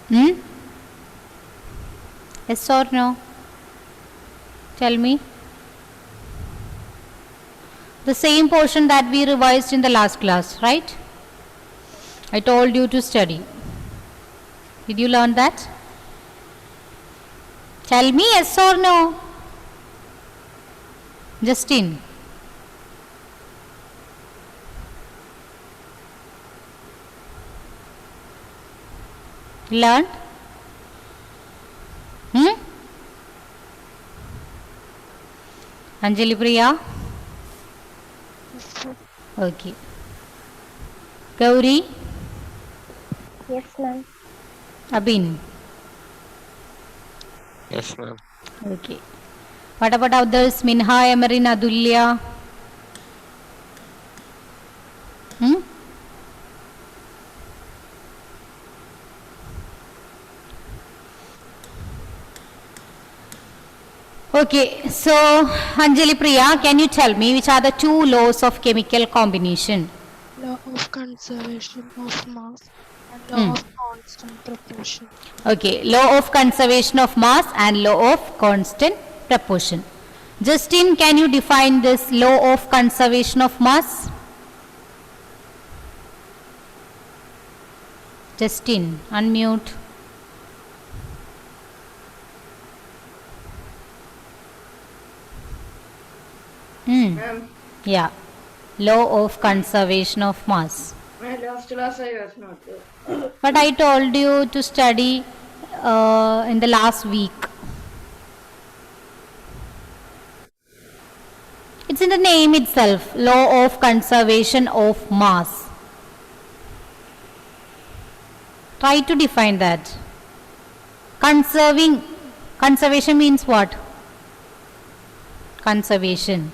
Hmm? Yes or no? Tell me. The same portion that we revised in the last class, right? I told you to study. Did you learn that? Tell me yes or no. Justin. Learned? Hmm? Anjali Priya? Okay. Gauri? Yes, ma'am. Abin? Yes, ma'am. Okay. What about others? Minha, Emerin, Adulya? Hmm? Okay, so Anjali Priya, can you tell me which are the two laws of chemical combination? Law of conservation of mass and law of constant proportion. Okay, law of conservation of mass and law of constant proportion. Justin, can you define this law of conservation of mass? Justin, unmute. Ma'am, Yeah, law of conservation of mass. my last class I was not there. But I told you to study in the last week. It's in the name itself, law of conservation of mass. Try to define that. Conservation means what? Conservation.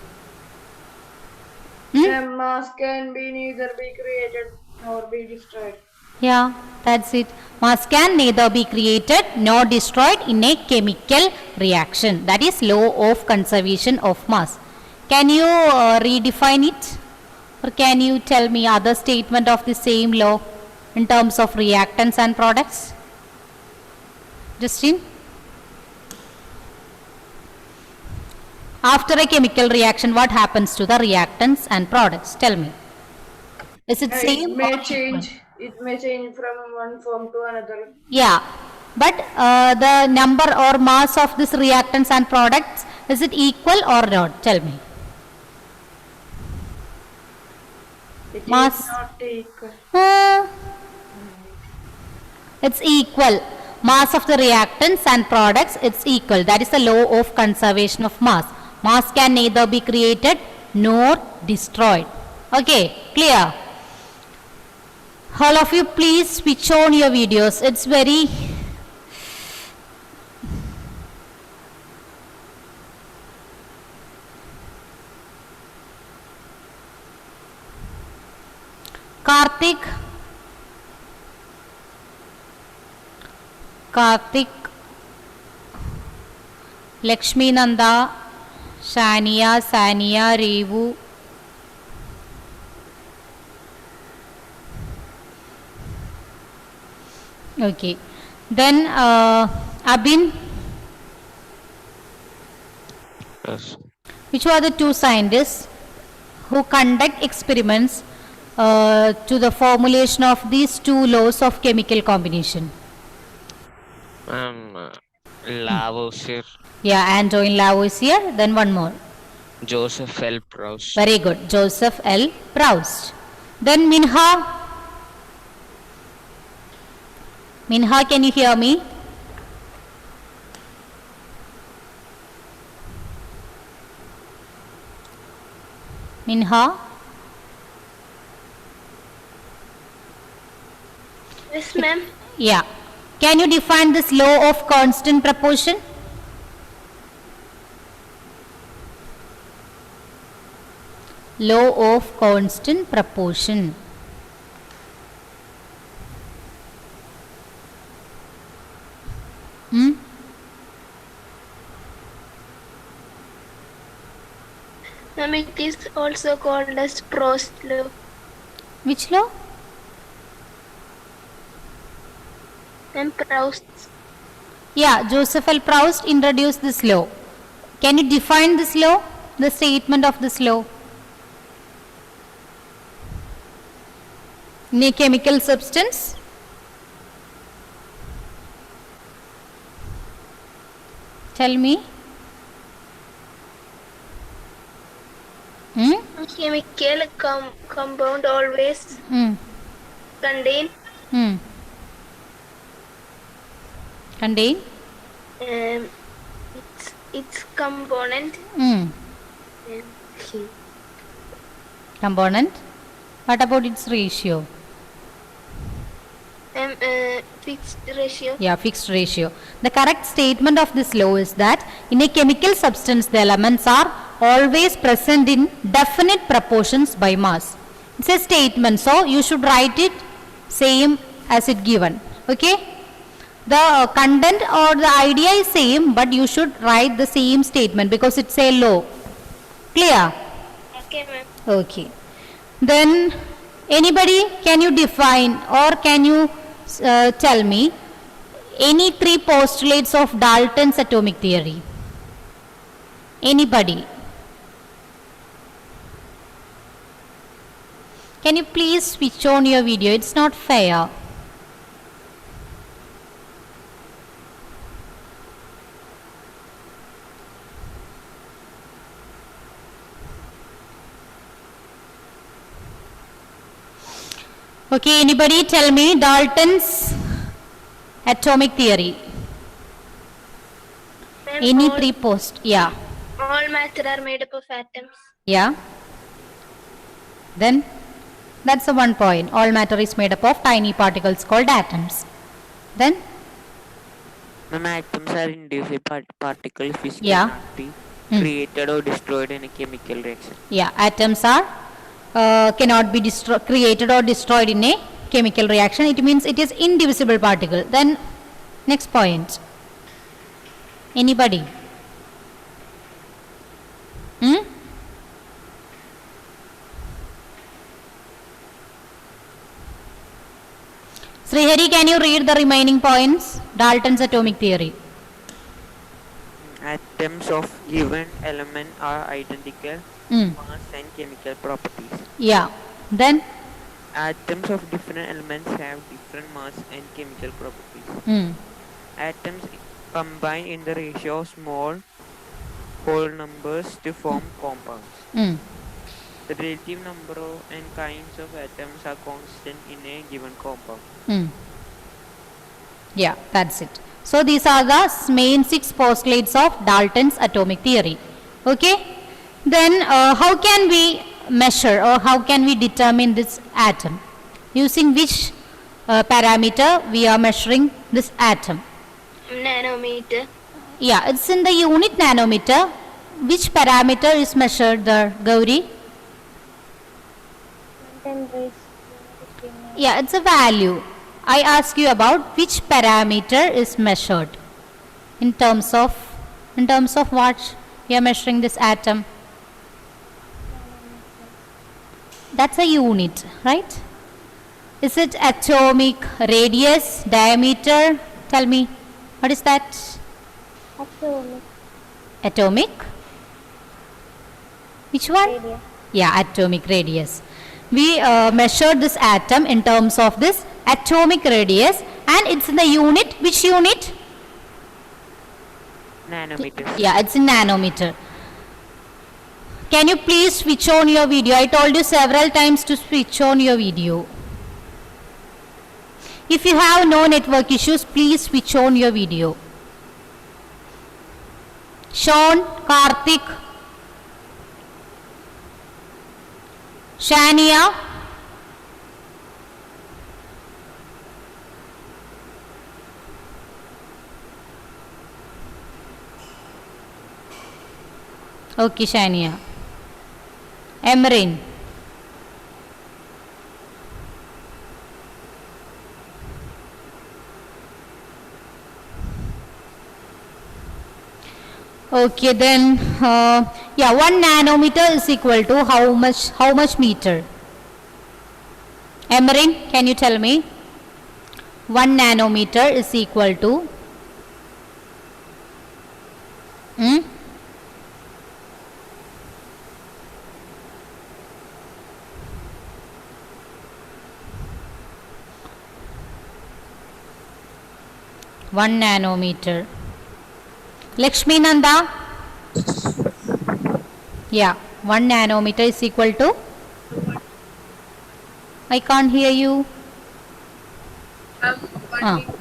Ma'am, mass can be neither be created nor be destroyed. Yeah, that's it. Mass can neither be created nor destroyed in a chemical reaction. That is law of conservation of mass. Can you redefine it? Or can you tell me other statement of the same law in terms of reactants and products? Justine? After a chemical reaction, what happens to the reactants and products? Tell me. Is it same It or may different? change. It may change from one form to another. Yeah, but the number or mass of this reactants and products, is it equal or not? Tell me. It Mass. is not equal. It's equal. Mass of the reactants and products, it's equal. That is the law of conservation of mass. Mass can neither be created nor destroyed. Okay, clear? All of you, please switch on your videos. It's very Karthik, Lakshmi Nanda, Shania, Sania, Revu. Okay. Then Abin, Yes. which were the two scientists who conduct experiments to the formulation of these two laws of chemical combination? Ma'am, Lavoisier, Yeah, Antoine Lavoisier. Then one more. Joseph L. Proust. Very good. Joseph L. Proust. Then Minha. Minha, can you hear me? Minha? Yes, ma'am. Yeah. Can you define this law of constant proportion? Law of constant proportion. Ma'am, it is also called as Proust law. Which law? And Proust. Yeah, Joseph L. Proust introduced this law. Can you define this law? The statement of this law? In a chemical substance? Tell me. Hmm? Chemical compound always Hmm. contain Hmm. Contain? um, its component Hmm. um, Component. What about its ratio? fixed ratio. Yeah, fixed ratio. The correct statement of this law is that in a chemical substance, the elements are always present in definite proportions by mass. It's a statement, so you should write it same as it given. Okay? The content or the idea is same, but you should write the same statement because it's a law. Clear? Okay, ma'am. Okay. Then anybody, can you define or can you tell me any three postulates of Dalton's atomic theory? Anybody? Can you please switch on your video? It's not fair. Okay, anybody tell me Dalton's atomic theory? Ma'am, Any all, three yeah, all matter are made up of atoms. yeah. Then that's the one point. All matter is made up of tiny particles called atoms. Then Ma'am, atoms are indivisible particles which Yeah. cannot be created or destroyed in a chemical reaction. yeah, atoms are cannot be created or destroyed in a chemical reaction. It means it is indivisible particle. Then next point. Anybody? Hmm? Srihari, can you read the remaining points? Dalton's atomic theory. Atoms of given element are identical Mm. mass and chemical properties. Yeah. Then? Atoms of different elements have different mass and chemical properties. Mm. Atoms combine in the ratio of small whole numbers to form compounds. Mm. The relative number and kinds of atoms are constant in a given compound. Mm. Yeah, that's it. So these are the main 6 postulates of Dalton's atomic theory. Okay? Then how can we measure or how can we determine this atom? Using which parameter we are measuring this atom? Nanometer. Yeah, it's in the unit nanometer. Which parameter is measured there, Gauri? Yeah, it's a value. I ask you about which parameter is measured in terms of what we are measuring this atom. That's a unit, right? Is it atomic radius, diameter? Tell me, what is that? Atomic? Which one? Radius. Yeah, atomic radius. We measured this atom in terms of this atomic radius and it's in the unit. Which unit? Nanometers. Yeah, it's in nanometer. Can you please switch on your video? I told you several times to switch on your video. If you have no network issues, please switch on your video. Sean, Karthik, Shania. Okay, Shania. Emrin. Okay, then yeah, 1 nanometer is equal to how much meter? Emrin, can you tell me? 1 nanometer is equal to 1 nanometer. Lakshmi Nanda? Yeah, 1 nanometer is equal to? I can't hear you. 1 Ah. into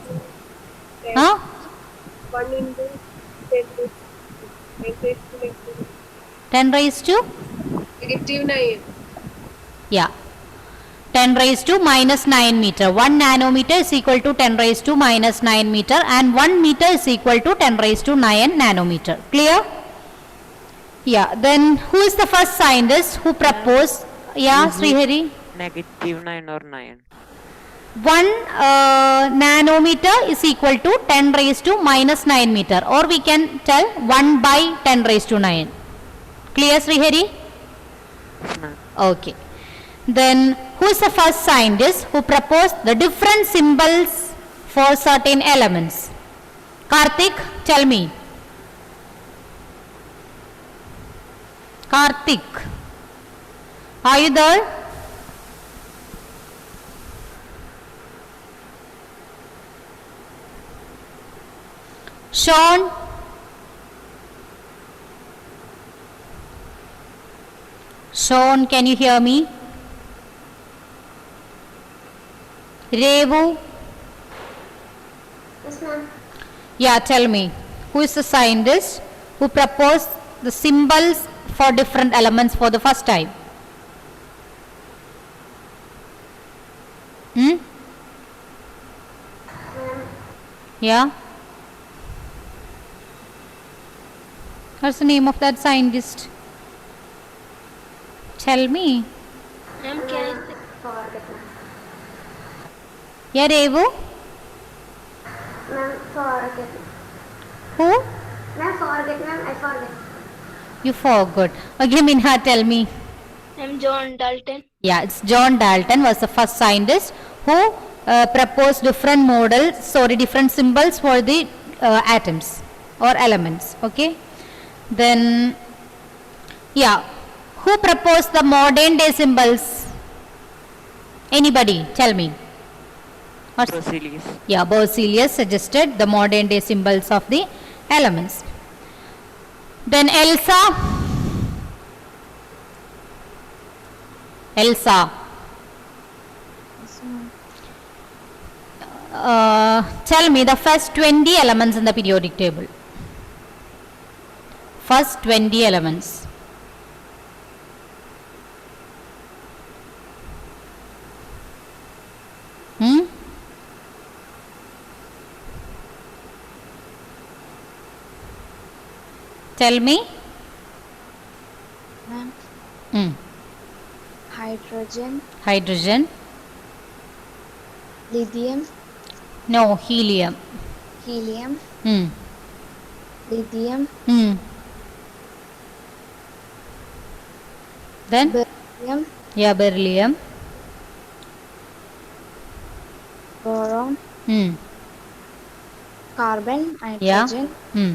10. Huh? 1 into 10 to 10 raised to? -9. Yeah. 10 raised to minus 9 meter. 1 nanometer is equal to 10 raised to minus 9 meter and 1 meter is equal to 10 raised to 9 nanometer. Clear? Yeah. Then who is the first scientist who proposed? Yeah, Srihari. -9 or 9. 1 nanometer is equal to 10 raised to minus 9 meter, or we can tell 1 by 10 raised to 9. Clear, Srihari? Yes, ma'am. Okay. Then who is the first scientist who proposed the different symbols for certain elements? Karthik, tell me. Karthik, are you there? Sean? Sean, can you hear me? Revu? Yes, ma'am. Yeah, tell me. Who is the scientist who proposed the symbols for different elements for the first time? Hmm? Yeah? What's the name of that scientist? Tell me. Ma'am, can I say? Forget, ma'am. Yeah, Revu? Ma'am, forget. Who? Ma'am, forget, ma'am. I forget. You forgot. Okay, Minha, tell me. I'm John Dalton. Yeah, it's John Dalton was the first scientist who proposed different models, different symbols for the atoms or elements. Okay. Then, yeah, who proposed the modern day symbols? Anybody? Tell me. What's- Berzelius. Yeah, Berzelius suggested the modern day symbols of the elements. Then Elsa. Elsa. Tell me the first 20 elements in the periodic table. First 20 elements. Hmm? Tell me. Ma'am, Hmm. hydrogen, Hydrogen. lithium, No, helium. helium, Hmm. lithium, Hmm. Then? beryllium, Yeah, beryllium. boron, Hmm. carbon, Yeah. nitrogen, Hmm.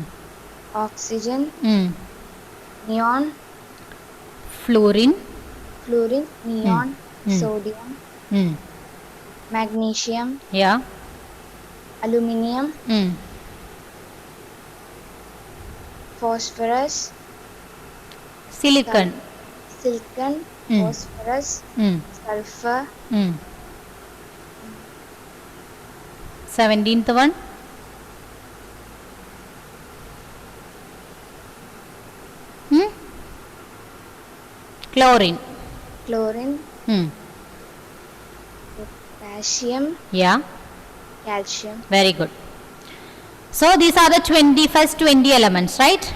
oxygen, Hmm. neon, Fluorine. fluorine, neon, Hmm. sodium, Hmm. magnesium, Yeah. aluminium, Hmm. phosphorus, Silicon. silicon, Hmm. phosphorus, Hmm. sulfur, Hmm. 17th one. Hmm? Chlorine. chlorine, Hmm. potassium, Yeah. calcium. Very good. So these are the first 20 elements, right?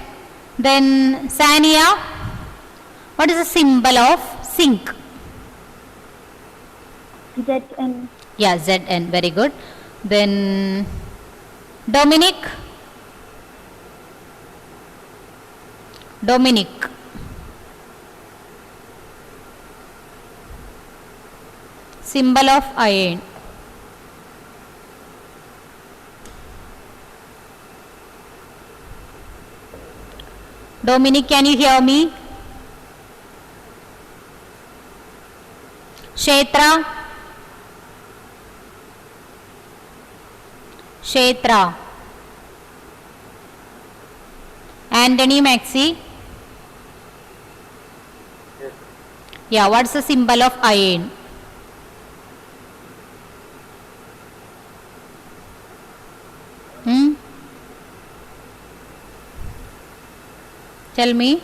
Then Sania, what is the symbol of zinc? Zn. Yeah, Zn. Very good. Then Dominic. Dominic. Symbol of iron. Dominic, can you hear me? Kshetra? Kshetra. Anthony, Maxi? Yeah, what's the symbol of iron? Hmm? Tell me.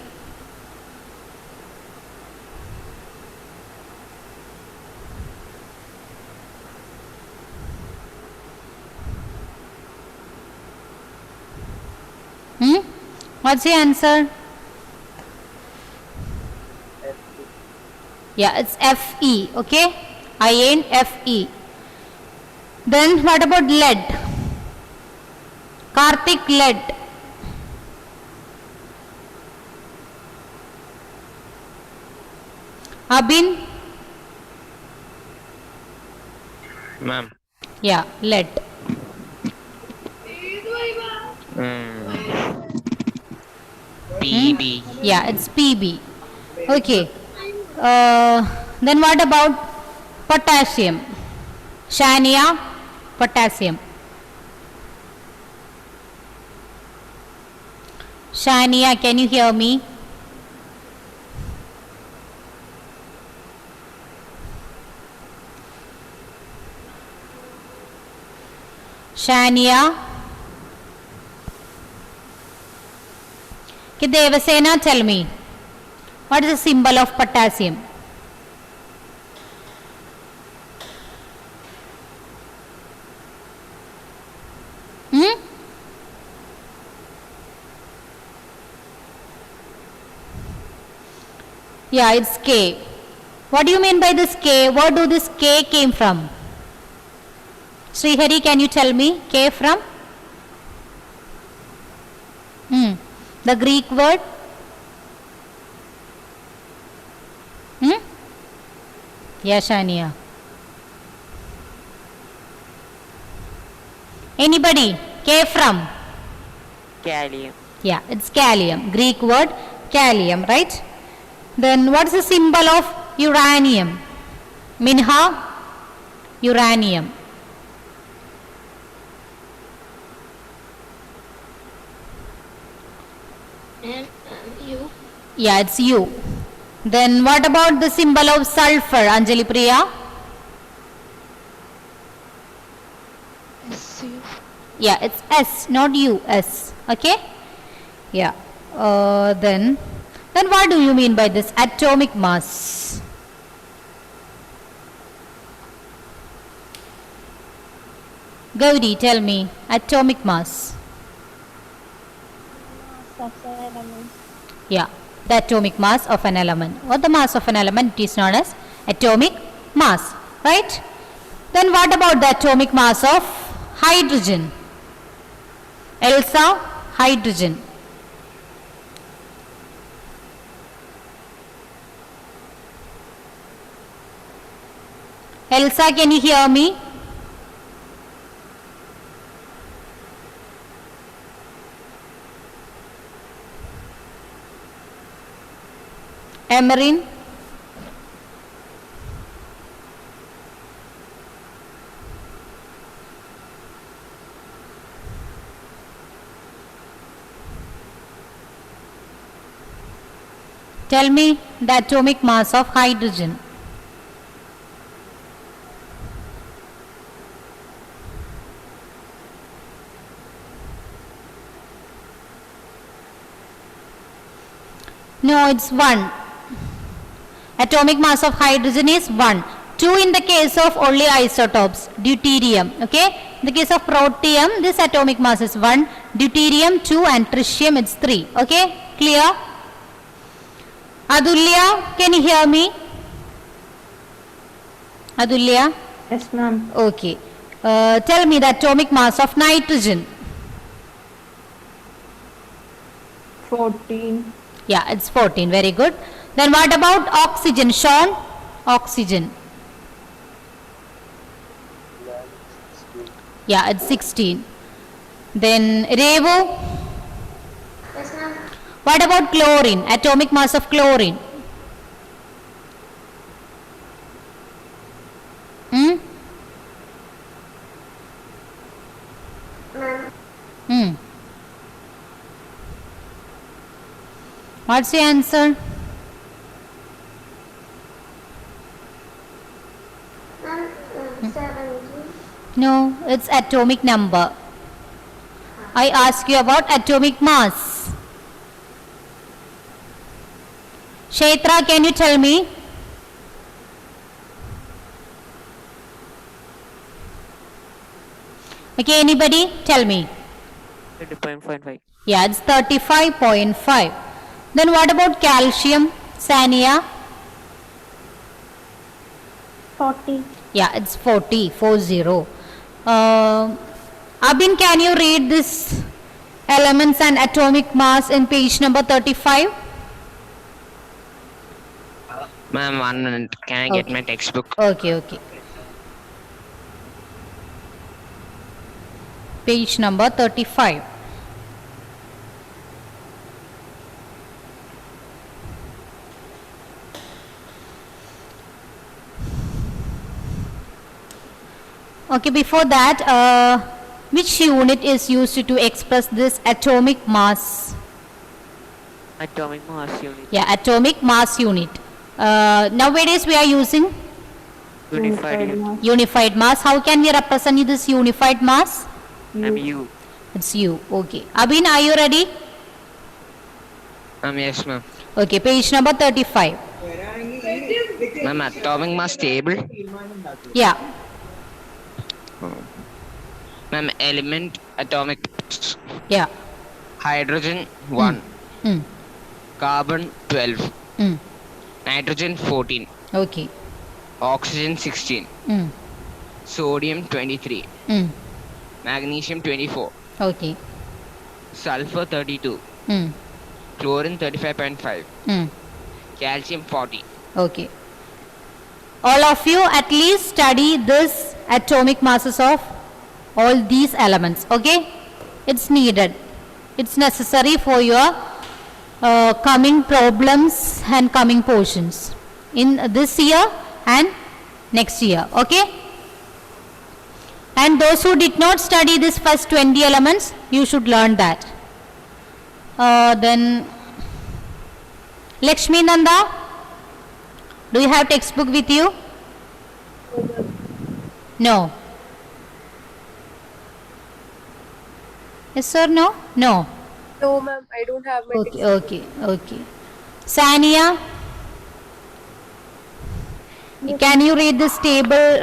Hmm? What's the answer? Yeah, it's Fe, okay? Iron Fe. Then what about lead? Karthik, lead. Abin? Ma'am. Yeah, lead. PB. Yeah, it's Pb. Okay. Then what about potassium? Shania, potassium. Shania, can you hear me? Shania? Okay, Devasena, tell me. What is the symbol of potassium? Hmm? Yeah, it's K. What do you mean by this K? Where do this K came from? Srihari, can you tell me? K from? The Greek word? Yeah, Shania. Anybody? K from? Gallium. Yeah, it's gallium. Greek word gallium, right? Then what's the symbol of uranium? Minha? Uranium. And you. Yeah, it's U. Then what about the symbol of sulfur, Anjali Priya? SU. Yeah, it's S, not U, S. Okay? Yeah. Then what do you mean by this atomic mass? Gauri, tell me. Atomic mass. Yeah, the atomic mass of an element. What the mass of an element? It is known as atomic mass, right? Then what about the atomic mass of hydrogen? Elsa, hydrogen. Elsa, can you hear me? Emerin? Tell me the atomic mass of hydrogen. No, it's 1. Atomic mass of hydrogen is 1. 2 in the case of only isotopes, deuterium. Okay. In the case of protium, this atomic mass is 1. Deuterium 2 and tritium it's 3. Okay. Clear? Adulya, can you hear me? Adulya? Yes, ma'am. Okay. Tell me the atomic mass of nitrogen. 14. Yeah, it's 14. Very good. Then what about oxygen? Sean? Oxygen. Yeah, it's 16. Then Revo? Yes, ma'am. What about chlorine? Atomic mass of chlorine. Hmm? Ma'am, Hmm. What's your answer? ma'am, 70. No, it's atomic number. I ask you about atomic mass. Kshetra, can you tell me? Okay, anybody? Tell me. 30.55. Yeah, it's 35.5. Then what about calcium, Sania? 40. Yeah, it's 40. Abin, can you read this elements and atomic mass in page number 35? Ma'am, 1 minute. Can I get Okay. my textbook? Okay. Page number 35. Okay, before that, which unit is used to express this atomic mass? Atomic mass unit. Yeah, atomic mass unit. Nowadays we are using Unified unit. unified mass. How can we represent this unified mass? MU. It's U. Okay. Abhin, are you ready? Yes, ma'am. Okay, page number 35. Ma'am, atomic mass table. Yeah. Ma'am, element atomic mass. Yeah. Hydrogen 1, Mm. carbon 12, Mm. nitrogen 14, Okay. oxygen 16, Mm. sodium 23, Mm. magnesium 24, Okay. sulfur 32, Mm. chlorine 35.5, Mm. calcium 40. Okay. All of you at least study this atomic masses of all these elements. Okay? It's needed. It's necessary for your coming problems and coming portions in this year and next year. Okay? And those who did not study this first 20 elements, you should learn that. Then Lakshmi Nanda, do you have textbook with you? No. Yes or no? No. No, ma'am, I don't have my Okay. Sania, can you read this table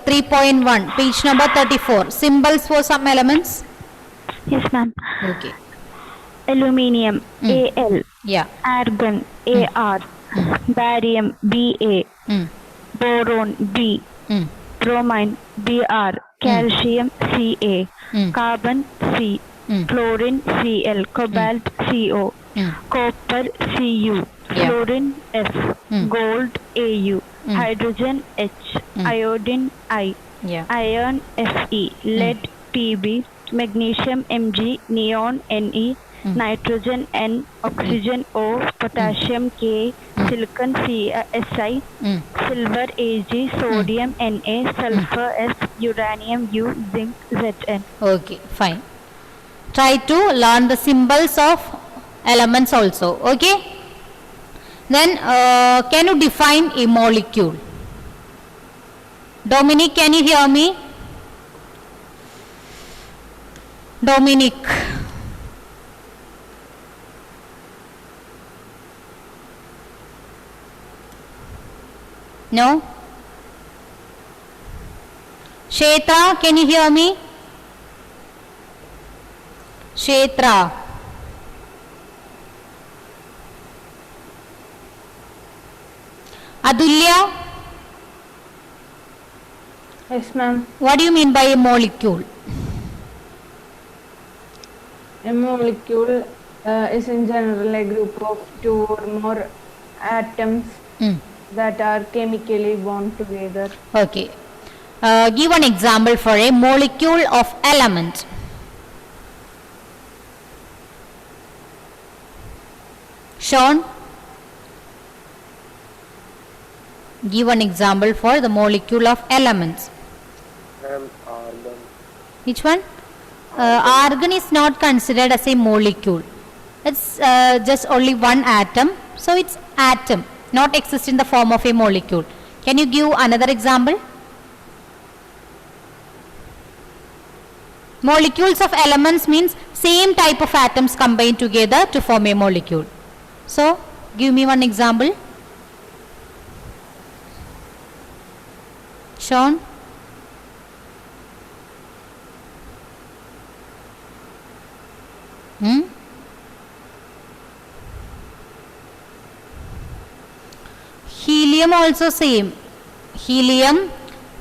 3.1, page number 34, symbols for some elements? Yes, ma'am. Okay. Aluminium, Al. Yeah. Argon, Ar. Barium, Ba. Mm. Boron, B. Mm. Bromine, Br. Calcium, Ca. Mm. Carbon, C. Mm. Chlorine, Cl. Cobalt, Co. Mm. Copper, Cu. Yeah. Fluorine, F. Mm. Gold, Au. Hydrogen, H. Iodine, I. Yeah. Iron, Fe. Lead, Pb. Magnesium, Mg. Neon, Ne. Nitrogen, N. Oxygen, O. Potassium, K. Silicon, Si. Mm. Silver, Ag. Sodium, Na. Sulfur, S. Uranium, U. Zinc, Zn. Okay, fine. Try to learn the symbols of elements also. Okay. Then can you define a molecule? Dominic, can you hear me? Dominic. No? Kshetra, can you hear me? Kshetra. Adulya, Yes, ma'am. what do you mean by a molecule? A molecule is in general a group of two or more atoms Mm. that are chemically bound together. Okay. Give an example for a molecule of element. Sean, give an example for the molecule of elements. Argon. Which one? Argon is not considered as a molecule. It's just only one atom. So it's atom, not exist in the form of a molecule. Can you give another example? Molecules of elements means same type of atoms combined together to form a molecule. So, give me one example. Sean? Helium also same. Helium,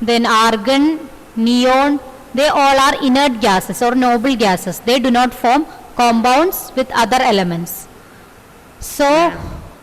then argon, neon, they all are inert gases or noble gases. They do not form compounds with other elements. So,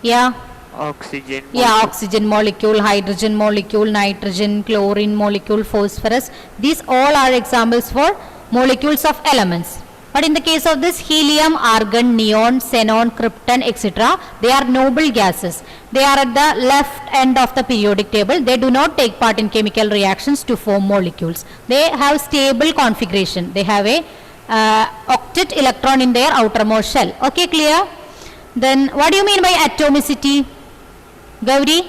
yeah. Oxygen. Yeah, oxygen molecule, hydrogen molecule, nitrogen, chlorine molecule, phosphorus. These all are examples for molecules of elements. But in the case of this helium, argon, neon, xenon, krypton, etc., they are noble gases. They are at the left end of the periodic table. They do not take part in chemical reactions to form molecules. They have stable configuration. They have a octet electron in their outermost shell. Okay, clear? Then what do you mean by atomicity? Gauri?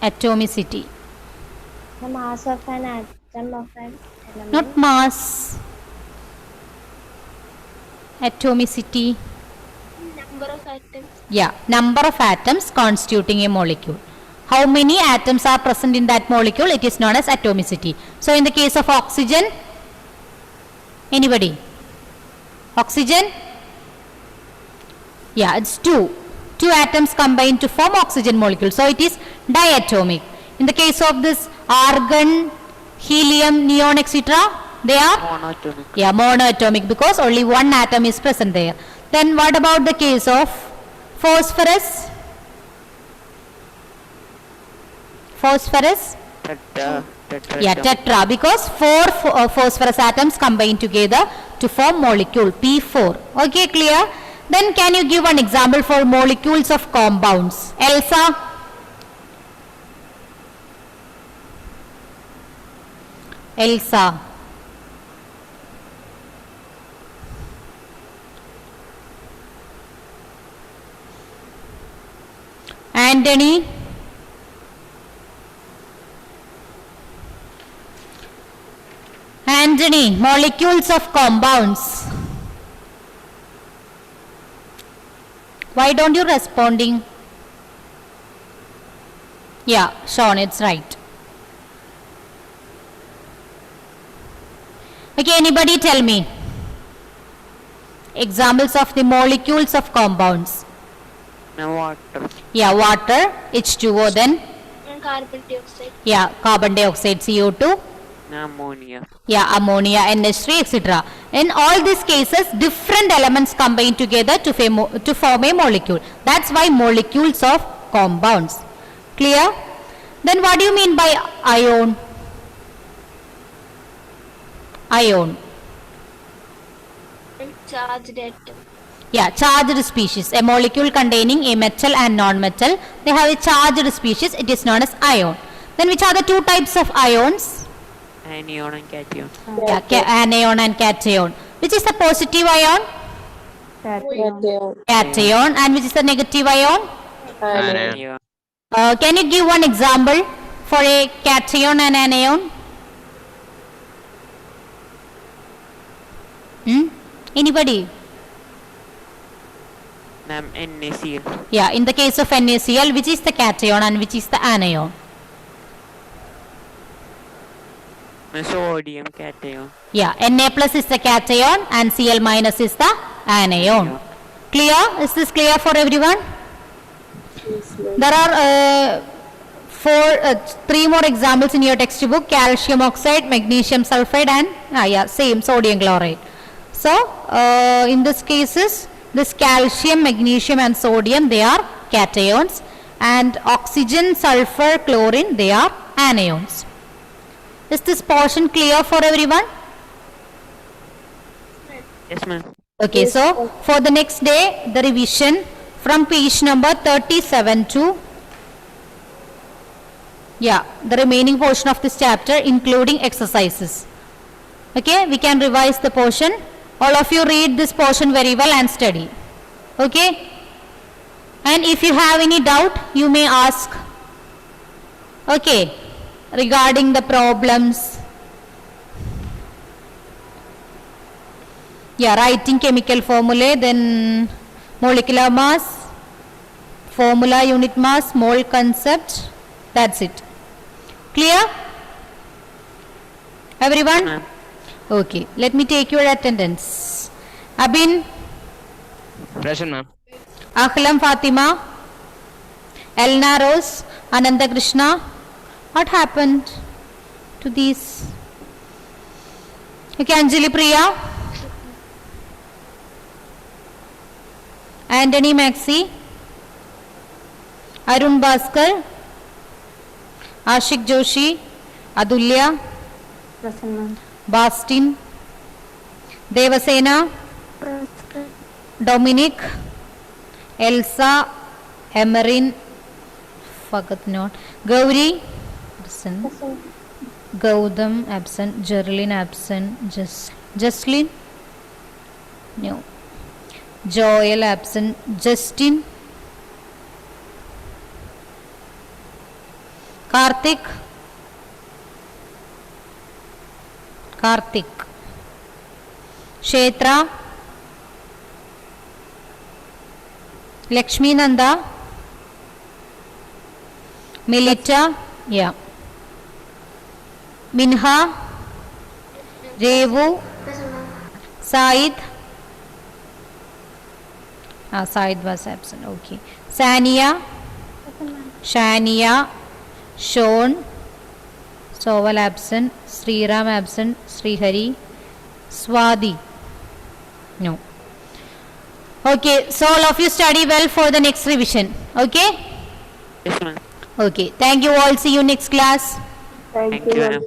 Atomicity. The mass of an atom of an element. Not mass. Atomicity. Number of atoms. Yeah, number of atoms constituting a molecule. How many atoms are present in that molecule? It is known as atomicity. So in the case of oxygen, anybody? Oxygen? Yeah, it's 2. 2 atoms combined to form oxygen molecule. So it is diatomic. In the case of this argon, helium, neon, etc., they are Monatomic. yeah, monoatomic because only one atom is present there. Then what about the case of phosphorus? Phosphorus? Yeah, tetra, because 4 phosphorus atoms combine together to form molecule P4. Okay, clear? Then can you give an example for molecules of compounds? Elsa? Elsa. Anthony? Anthony, molecules of compounds. Why don't you responding? Yeah, Sean, it's right. Okay, anybody tell me examples of the molecules of compounds? Water. Yeah, water, H2O, then And carbon dioxide. yeah, carbon dioxide, CO2, Ammonia. yeah, ammonia, NH3, etc. In all these cases, different elements combine together to form a molecule. That's why molecules of compounds. Clear? Then what do you mean by ion? Ion. And charged atom. Yeah, charged species. A molecule containing a metal and non-metal. They have a charged species. It is known as ion. Then which are the 2 types of ions? Anion and cation. Yeah, anion and cation. Which is the positive ion? Cation. And which is the negative ion? Anion. Can you give one example for a cation and anion? Anybody? NaCl. Yeah, in the case of NaCl, which is the cation and which is the anion? Sodium cation. Yeah, Na plus is the cation and Cl minus is the anion. Clear? Is this clear for everyone? There are 3 more examples in your textbook: calcium oxide, magnesium sulfide, and same sodium chloride. So in this cases, this calcium, magnesium, and sodium, they are cations, and oxygen, sulfur, chlorine, they are anions. Is this portion clear for everyone? Yes, ma'am. Okay, so for the next day, the revision from page number 37 to, the remaining portion of this chapter, including exercises. Okay, we can revise the portion. All of you read this portion very well and study. Okay, and if you have any doubt, you may ask. Okay, regarding the problems. Writing chemical formulae, then molecular mass, formula, unit mass, mole concept. That's it. Clear? Everyone? Ma'am. Okay, let me take your attendance. Abin, Present, ma'am. Ahlam Fatima, Elna Rose, Ananda Krishna. What happened to these? Okay, Anjali Priya, Anthony Maxi, Arun Bhaskar, Ashik Joshi, Adulya, Present, ma'am. Bastin, Devasena, Dominic, Elsa, Emerin, forgot not, Gauri, absent, Gautam, absent, Gerlin, absent, Jocelyn, no, Joel, absent, Justin, Karthik, Kshetra, Lakshmi Nanda, Milita, Minha, Revu, Said, Said was absent, okay. Sania, Shania, Sean, Soval absent, Sriram absent, Srihari, Swadi, no. Okay, so all of you study well for the next revision. Okay? Yes, ma'am. Okay, thank you all. See you next class. Thank Thank you, you, ma'am. ma'am.